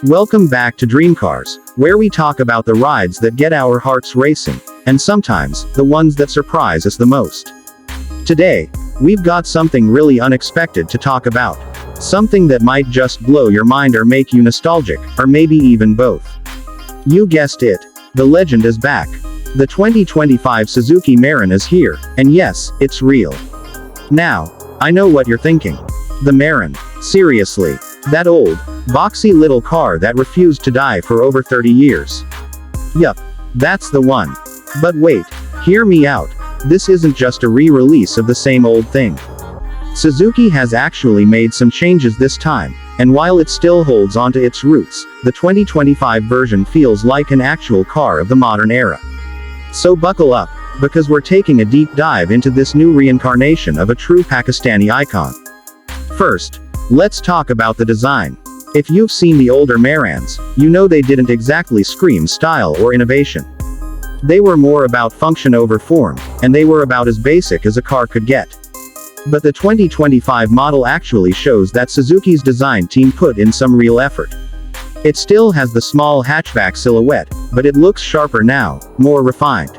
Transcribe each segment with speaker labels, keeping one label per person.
Speaker 1: Welcome back to Dream Cars, where we talk about the rides that get our hearts racing, and sometimes, the ones that surprise us the most. Today, we've got something really unexpected to talk about. Something that might just blow your mind or make you nostalgic, or maybe even both. You guessed it. The legend is back. The 2025 Suzuki Marin is here, and yes, it's real. Now, I know what you're thinking. The Marin. Seriously. That old, boxy little car that refused to die for over 30 years. Yup. That's the one. But wait, hear me out. This isn't just a re-release of the same old thing. Suzuki has actually made some changes this time, and while it still holds onto its roots, the 2025 version feels like an actual car of the modern era. So buckle up, because we're taking a deep dive into this new reincarnation of a true Pakistani icon. First, let's talk about the design. If you've seen the older Marins, you know they didn't exactly scream style or innovation. They were more about function over form, and they were about as basic as a car could get. But the 2025 model actually shows that Suzuki's design team put in some real effort. It still has the small hatchback silhouette, but it looks sharper now, more refined.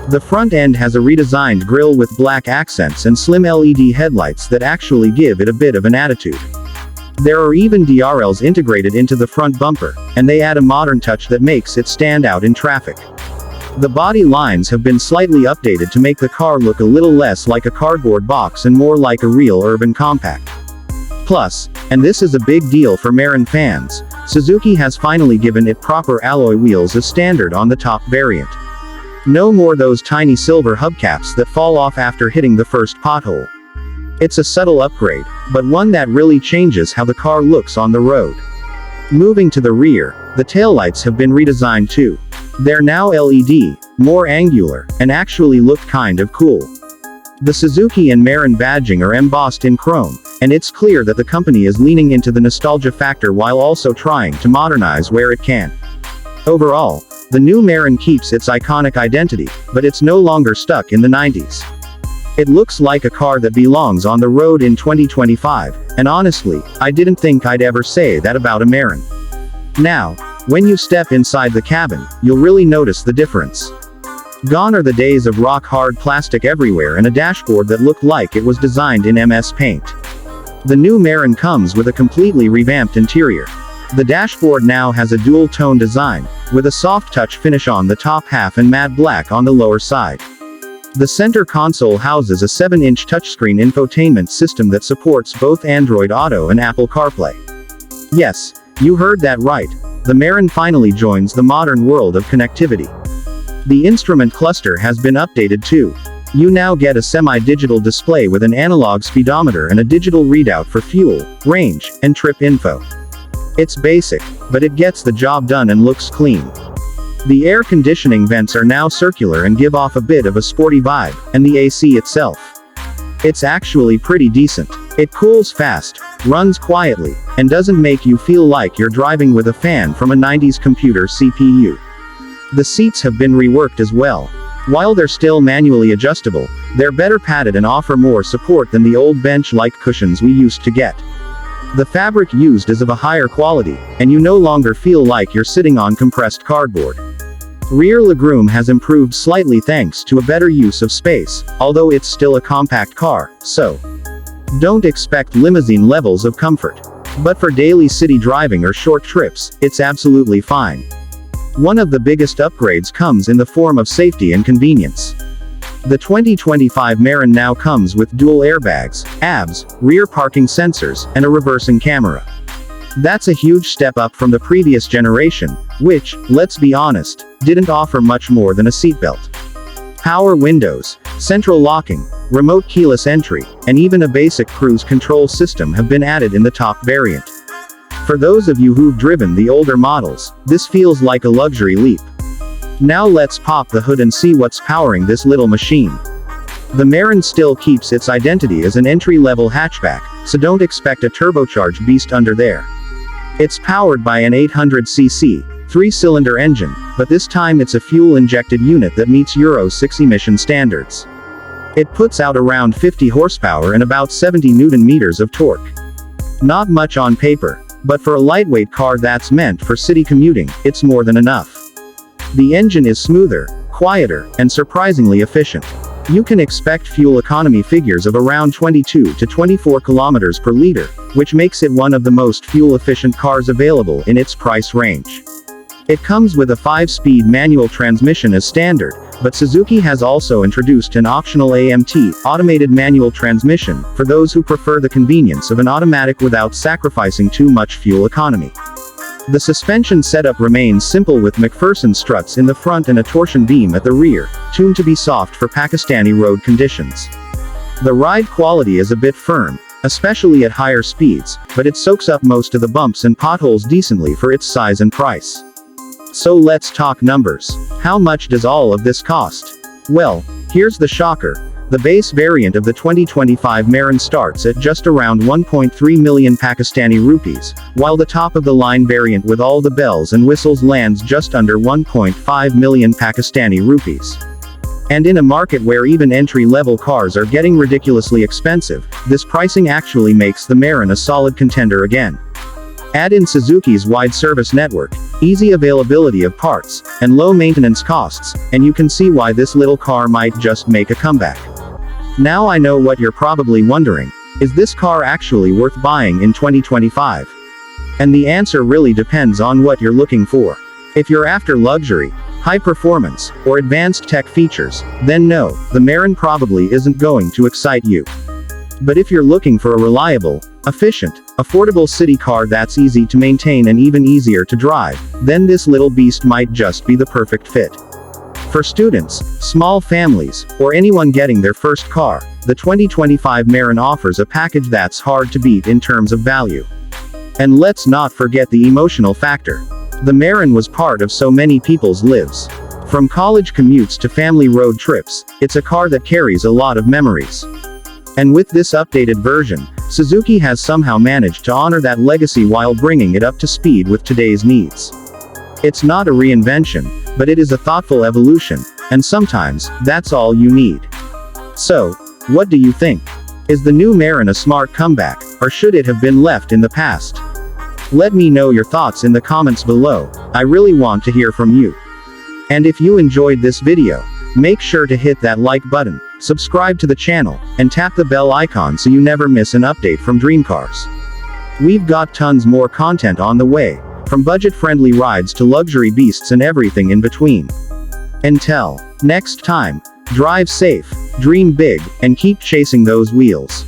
Speaker 1: The front end has a redesigned grille with black accents and slim LED headlights that actually give it a bit of an attitude. There are even DRLs integrated into the front bumper, and they add a modern touch that makes it stand out in traffic. The body lines have been slightly updated to make the car look a little less like a cardboard box and more like a real urban compact. Plus, and this is a big deal for Marin fans, Suzuki has finally given it proper alloy wheels as standard on the top variant. No more those tiny silver hubcaps that fall off after hitting the first pothole. It's a subtle upgrade, but one that really changes how the car looks on the road. Moving to the rear, the taillights have been redesigned too. They're now LED, more angular, and actually look kind of cool. The Suzuki and Marin badging are embossed in chrome, and it's clear that the company is leaning into the nostalgia factor while also trying to modernize where it can. Overall, the new Marin keeps its iconic identity, but it's no longer stuck in the 90s. It looks like a car that belongs on the road in 2025, and honestly, I didn't think I'd ever say that about a Marin. Now, when you step inside the cabin, you'll really notice the difference. Gone are the days of rock-hard plastic everywhere and a dashboard that looked like it was designed in MS Paint. The new Marin comes with a completely revamped interior. The dashboard now has a dual-tone design, with a soft touch finish on the top half and matte black on the lower side. The center console houses a 7-inch touchscreen infotainment system that supports both Android Auto and Apple CarPlay. Yes, you heard that right. The Marin finally joins the modern world of connectivity. The instrument cluster has been updated too. You now get a semi-digital display with an analog speedometer and a digital readout for fuel, range, and trip info. It's basic, but it gets the job done and looks clean. The air conditioning vents are now circular and give off a bit of a sporty vibe, and the AC itself. It's actually pretty decent. It cools fast, runs quietly, and doesn't make you feel like you're driving with a fan from a 90s computer CPU. The seats have been reworked as well. While they're still manually adjustable, they're better padded and offer more support than the old bench-like cushions we used to get. The fabric used is of a higher quality, and you no longer feel like you're sitting on compressed cardboard. Rear legroom has improved slightly thanks to a better use of space, although it's still a compact car, so don't expect limousine levels of comfort. But for daily city driving or short trips, it's absolutely fine. One of the biggest upgrades comes in the form of safety and convenience. The 2025 Marin now comes with dual airbags, ABS, rear parking sensors, and a reversing camera. That's a huge step up from the previous generation, which, let's be honest, didn't offer much more than a seatbelt. Power windows, central locking, remote keyless entry, and even a basic cruise control system have been added in the top variant. For those of you who've driven the older models, this feels like a luxury leap. Now let's pop the hood and see what's powering this little machine. The Marin still keeps its identity as an entry-level hatchback, so don't expect a turbocharged beast under there. It's powered by an 800cc, 3-cylinder engine, but this time it's a fuel-injected unit that meets Euro 6 emission standards. It puts out around 50 horsepower and about 70 Newton meters of torque. Not much on paper, But for a lightweight car that's meant for city commuting, it's more than enough. The engine is smoother, quieter, and surprisingly efficient. You can expect fuel economy figures of around 22 to 24 kilometers per liter, which makes it one of the most fuel-efficient cars available in its price range. It comes with a 5-speed manual transmission as standard, but Suzuki has also introduced an optional AMT, automated manual transmission, for those who prefer the convenience of an automatic without sacrificing too much fuel economy. The suspension setup remains simple with McPherson struts in the front and a torsion beam at the rear, tuned to be soft for Pakistani road conditions. The ride quality is a bit firm, especially at higher speeds, but it soaks up most of the bumps and potholes decently for its size and price. So let's talk numbers. How much does all of this cost? Well, here's the shocker. The base variant of the 2025 Marin starts at just around 1.3 million Pakistani rupees, while the top-of-the-line variant with all the bells and whistles lands just under 1.5 million Pakistani rupees. And in a market where even entry-level cars are getting ridiculously expensive, this pricing actually makes the Marin a solid contender again. Add in Suzuki's wide service network, easy availability of parts, and low maintenance costs, and you can see why this little car might just make a comeback. Now I know what you're probably wondering. Is this car actually worth buying in 2025? And the answer really depends on what you're looking for. If you're after luxury, high performance, or advanced tech features, then no, the Marin probably isn't going to excite you. But if you're looking for a reliable, efficient, affordable city car that's easy to maintain and even easier to drive, then this little beast might just be the perfect fit. For students, small families, or anyone getting their first car, the 2025 Marin offers a package that's hard to beat in terms of value. And let's not forget the emotional factor. The Marin was part of so many people's lives. From college commutes to family road trips, it's a car that carries a lot of memories. And with this updated version, Suzuki has somehow managed to honor that legacy while bringing it up to speed with today's needs. It's not a reinvention, but it is a thoughtful evolution, and sometimes, that's all you need. So, what do you think? Is the new Marin a smart comeback, or should it have been left in the past? Let me know your thoughts in the comments below. I really want to hear from you. And if you enjoyed this video, make sure to hit that like button, subscribe to the channel, and tap the bell icon so you never miss an update from Dream Cars. We've got tons more content on the way, from budget-friendly rides to luxury beasts and everything in between. Until next time, drive safe, dream big, and keep chasing those wheels.